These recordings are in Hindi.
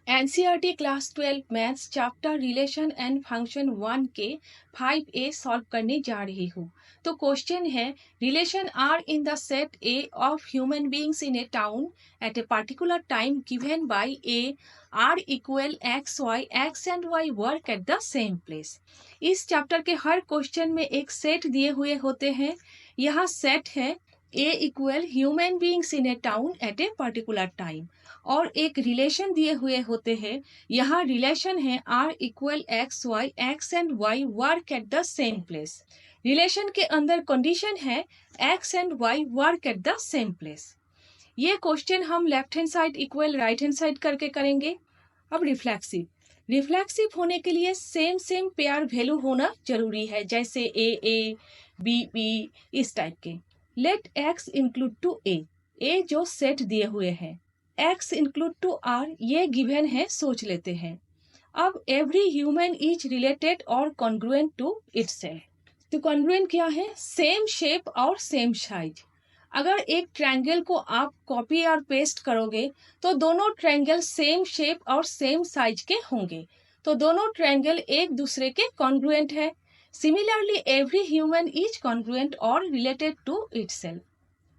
NCERT class 12 maths chapter relation and function 1 के 5A सॉल्व करने जा रही हूँ। तो क्वेश्चन है, relation R in the set A of human beings in a town at a particular time given by a R equal x and Y work at the same place. इस चैप्टर के हर क्वेश्चन में एक सेट दिए हुए होते हैं। यहाँ सेट है a equal human beings in a town at a particular time और एक रिलेशन दिए हुए होते हैं। यहाँ रिलेशन है R equal x and Y work at the same place. Relation के अंदर कंडीशन है x and Y work at the same place. ये क्वेश्चन हम left hand side equal right hand side करके करेंगे। अब रिफ्लेक्सिव होने के लिए सेम पेयर वैल्यू होना जरूरी है, जैसे ए बी बी इस टाइप के। लेट एक्स इंक्लूड टू ए जो सेट दिए हुए हैं, एक्स इंक्लूड टू आर ये गिवन है, सोच लेते हैं। अब एवरी ह्यूमन इज रिलेटेड और कॉन्ग्रुएंट टू इटसेल्फ। तो कॉन्ग्रुएंट क्या है? सेम शेप और सेम साइज। अगर एक ट्रायंगल को आप कॉपी और पेस्ट करोगे तो दोनों ट्रायंगल सेम शेप और सेम साइज के होंगे, तो दोनों ट्रायंगल एक दूसरे के कॉन्ग्रुएंट है। Similarly every human is congruent और रिलेटेड टू इटसेल्फ।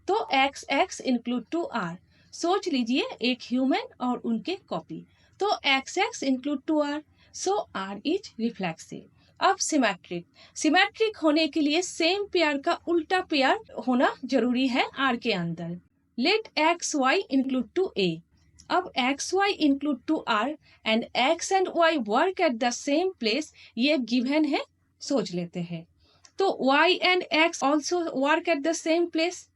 तो एक्स इंक्लूड टू आर, सोच लीजिए एक ह्यूमन और उनके कॉपी, तो x include to R, so R is reflexive. अब सिमेट्रिक होने के लिए सेम पेयर का उल्टा पेयर होना जरूरी है आर के अंदर। Let X Y include to A. अब X Y include to R and X and Y work at the same place, ये गिवन है, सोच लेते हैं। तो y and x also work at the same place.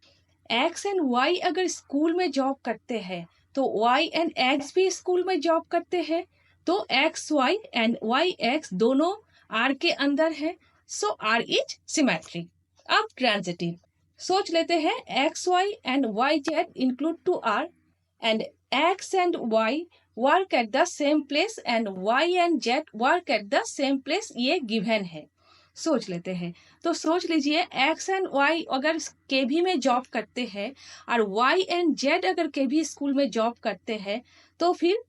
x and y अगर स्कूल में जॉब करते हैं तो y एंड x भी स्कूल में जॉब करते हैं, तो x y and y x दोनों r के अंदर है, सो r इज सिमेट्रिक। अब ट्रांजिटिव सोच लेते हैं, x y and y z include to r and x and y work at the same place and y and z work at the same place, ये गिवन है, सोच लेते हैं। तो सोच लीजिए एक्स एंड वाई अगर केवी में जॉब करते हैं और वाई एंड जेड अगर केवी स्कूल में जॉब करते हैं, तो फिर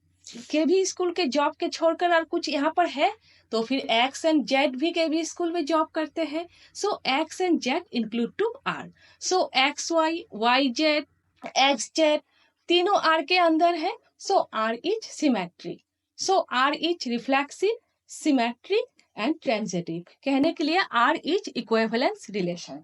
केवी स्कूल के जॉब के छोड़कर और कुछ यहाँ पर है, तो फिर एक्स एंड जेड भी केवी स्कूल में जॉब करते हैं, so X and Z include to R. So X Y Z X Z तीनों आर के अंदर है, so R is symmetric. So R is reflexive, symmetric and transitive. कहने के लिए आर इज इक्विवेलेंस रिलेशन।